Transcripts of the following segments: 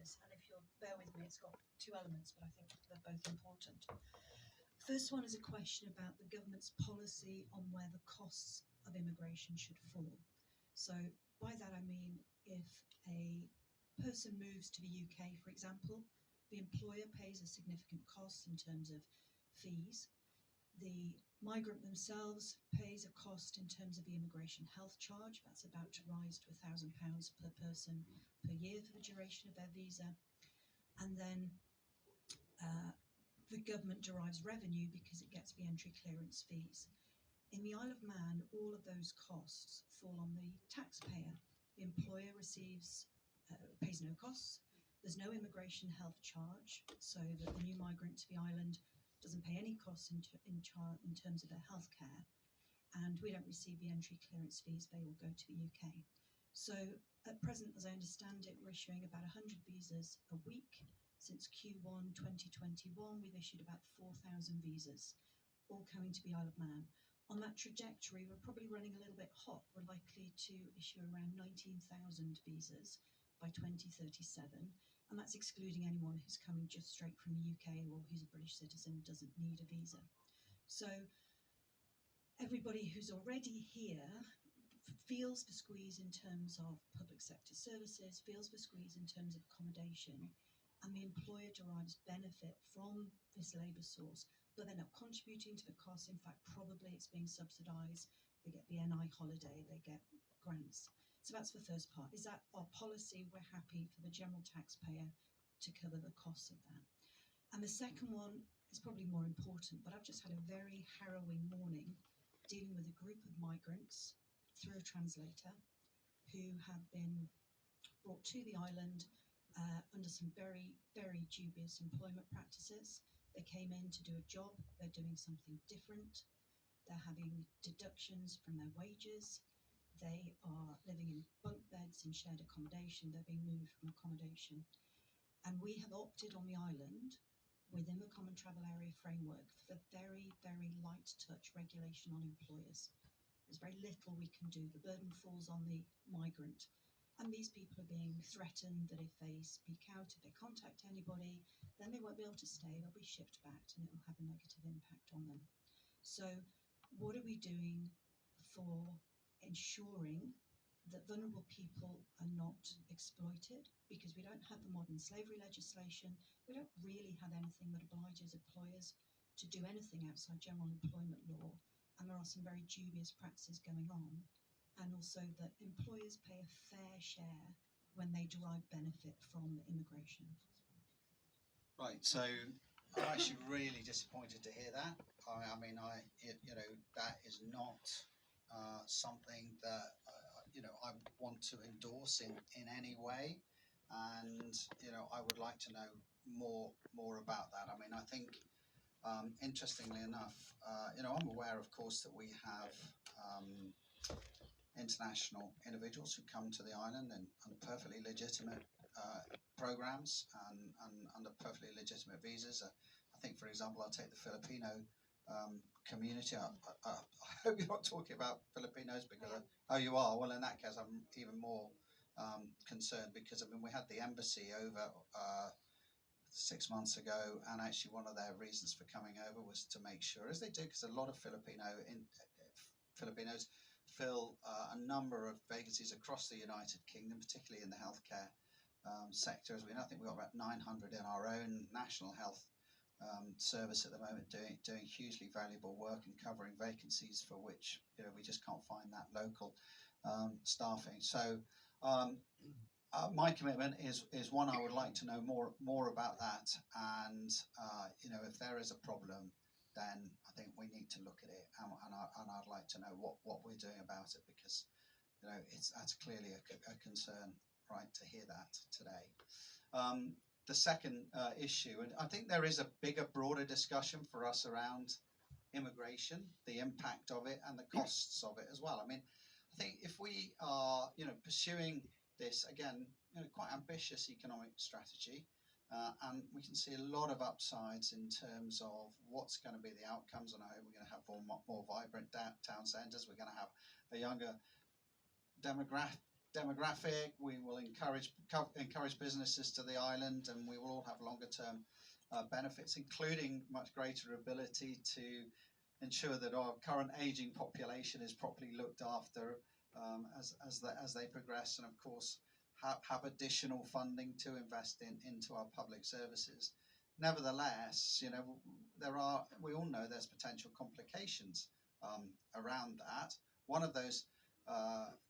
this, and if you'll bear with me, it's got two elements, but I think they're both important. First one is a question about the government's policy on where the costs of immigration should fall. So by that I mean if a person moves to the UK, for example, the employer pays a significant cost in terms of fees. The migrant themselves pays a cost in terms of the immigration health charge. That's about to rise to £1,000 per person per year for the duration of their visa. And then the government derives revenue because it gets the entry clearance fees. In the Isle of Man, all of those costs fall on the taxpayer. The employer pays no costs. There's no immigration health charge, so that the new migrant to the island doesn't pay any costs in terms of their health care. And we don't receive the entry clearance fees, they all go to the UK. So at present, as I understand it, we're issuing about 100 visas a week. Since Q1 2021, we've issued about 4,000 visas, all coming to the Isle of Man. On that trajectory, we're probably running a little bit hot. We're likely to issue around 19,000 visas by 2037, and that's excluding anyone who's coming just straight from the UK or who's a British citizen and doesn't need a visa. So everybody who's already here feels the squeeze in terms of public sector services, feels the squeeze in terms of accommodation, and the employer derives benefit from this labour source, but they're not contributing to the cost. In fact, probably it's being subsidised. They get the NI holiday, they get grants. So that's the first part. Is that our policy? We're happy for the general taxpayer to cover the costs of that. And the second one is probably more important, but I've just had a very harrowing morning dealing with a group of migrants through a translator who have been brought to the island under some very, very dubious employment practices. They came in to do a job, they're doing something different, they're having deductions from their wages, they are living in bunk beds in shared accommodation, they're being moved from accommodation. And we have opted on the island, within the Common Travel Area framework, for very, very light touch regulation on employers. There's very little we can do. The burden falls on the migrant. And these people are being threatened that if they speak out, if they contact anybody, then they won't be able to stay, they'll be shipped back and it will have a negative impact on them. So what are we doing for ensuring that vulnerable people are not exploited? Because we don't have the modern slavery legislation, we don't really have anything that obliges employers to do anything outside general employment law, and there are some very dubious practices going on. And also that employers pay a fair share when they derive benefit from immigration. Right, so I'm actually really disappointed to hear that. I mean, that is not something that I want to endorse in any way, and I would like to know more about that. I mean, I think interestingly enough, I'm aware, of course, that we have international individuals who come to the island and under perfectly legitimate programs and under perfectly legitimate visas. I think, for example, I'll take the Filipino community. I hope you're not talking about Filipinos because oh, you are. Well, in that case, I'm even more concerned because I mean we had the embassy over 6 months ago, and actually one of their reasons for coming over was to make sure, as they do, because a lot of Filipinos fill a number of vacancies across the United Kingdom, particularly in the healthcare sector. As we know, I think we've got about 900 in our own national health service at the moment, doing hugely valuable work and covering vacancies for which we just can't find that local staffing. So my commitment is one, I would like to know more about that, and if there is a problem, then I think we need to look at it, and I'd like to know what we're doing about it, because that's clearly a concern. Right, to hear that today. The second issue, and I think there is a bigger, broader discussion for us around immigration, the impact of it, and the costs of it as well. I mean, I think if we are pursuing this again, quite ambitious economic strategy. And we can see a lot of upsides in terms of what's going to be the outcomes. And I hope we're going to have more vibrant town centres. We're going to have a younger demographic demographic. We will encourage businesses to the island, and we will all have longer term benefits, including much greater ability to ensure that our current aging population is properly looked after as they progress, and of course have additional funding to invest into our public services. Nevertheless, we all know there's potential complications around that. One of those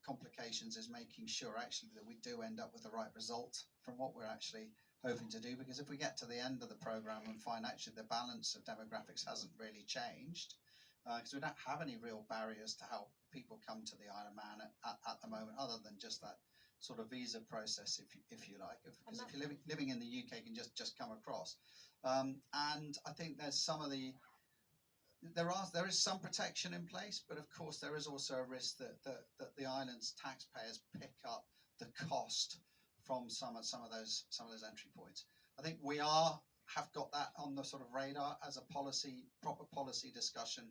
complications is making sure actually that we do end up with the right result from what we're actually hoping to do, because if we get to the end of the program and find actually the balance of demographics hasn't really changed, because we don't have any real barriers to how people come to the Isle of Man at the moment, other than just that sort of visa process, if you like, because if you're living in the UK, you can just come across. And I think there's there is some protection in place, but of course there is also a risk that the island's taxpayers pick up the cost from some of those entry points. I think we have got that on the sort of radar as a proper policy discussion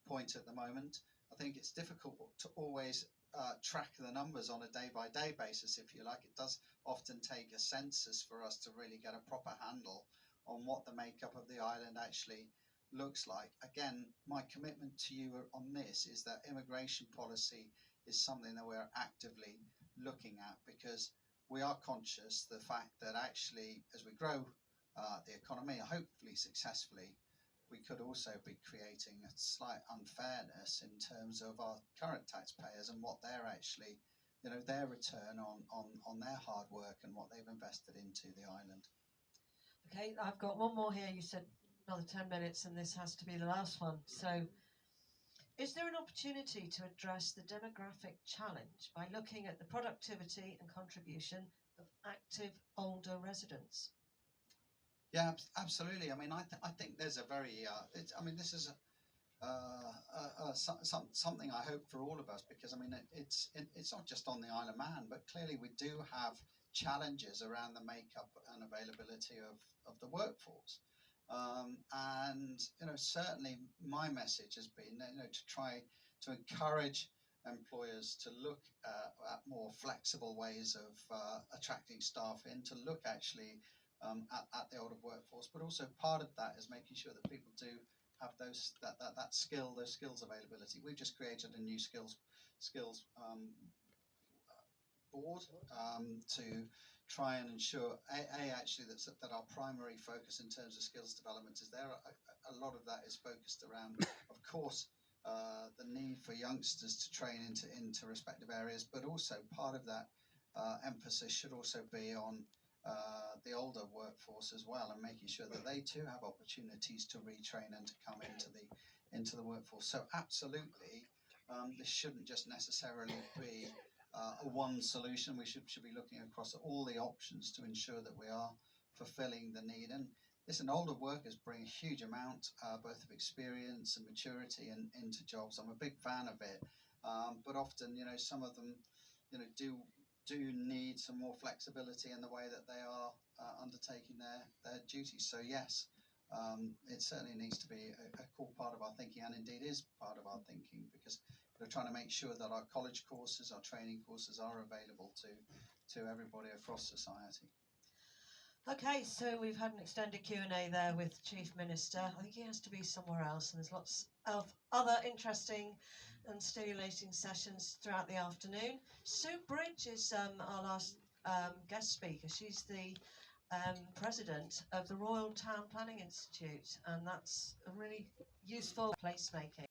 point at the moment. I think it's difficult to always track the numbers on a day-by-day basis, if you like. It does often take a census for us to really get a proper handle on what the makeup of the island actually looks like. Again, my commitment to you on this is that immigration policy is something that we're actively looking at, because we are conscious the fact that actually as we grow the economy, hopefully successfully, we could also be creating a slight unfairness in terms of our current taxpayers and what they're actually, their return on their hard work and what they've invested into the island. Okay, I've got one more here. You said another 10 minutes and this has to be the last one. So is there an opportunity to address the demographic challenge by looking at the productivity and contribution of active older residents? Yeah, absolutely. I mean, I think there's a very, this is something I hope for all of us, because I mean, it's not just on the Isle of Man, but clearly we do have challenges around the makeup and availability of the workforce. And certainly my message has been to try to encourage employers to look at more flexible ways of attracting staff in, to look actually at the older workforce, but also part of that is making sure that people do have those skills availability. We've just created a new skills board to try and ensure actually that our primary focus in terms of skills development is there. A lot of that is focused around, of course, the need for youngsters to train into respective areas, but also part of that emphasis should also be on the older workforce as well, and making sure that they too have opportunities to retrain and to come into the workforce. So absolutely, this shouldn't just necessarily be a one solution. We should be looking across all the options to ensure that we are fulfilling the need. And listen, older workers bring a huge amount both of experience and maturity into jobs. I'm a big fan of it, but often some of them do need some more flexibility in the way that they are undertaking their duties. So yes, it certainly needs to be a core part of our thinking, and indeed is part of our thinking, because we're trying to make sure that our college courses, our training courses are available to everybody across society. Okay, so we've had an extended Q&A there with Chief Minister. I think he has to be somewhere else, and there's lots of other interesting and stimulating sessions throughout the afternoon. Sue Bridge is our last guest speaker. She's the president of the Royal Town Planning Institute, and that's a really useful placemaking.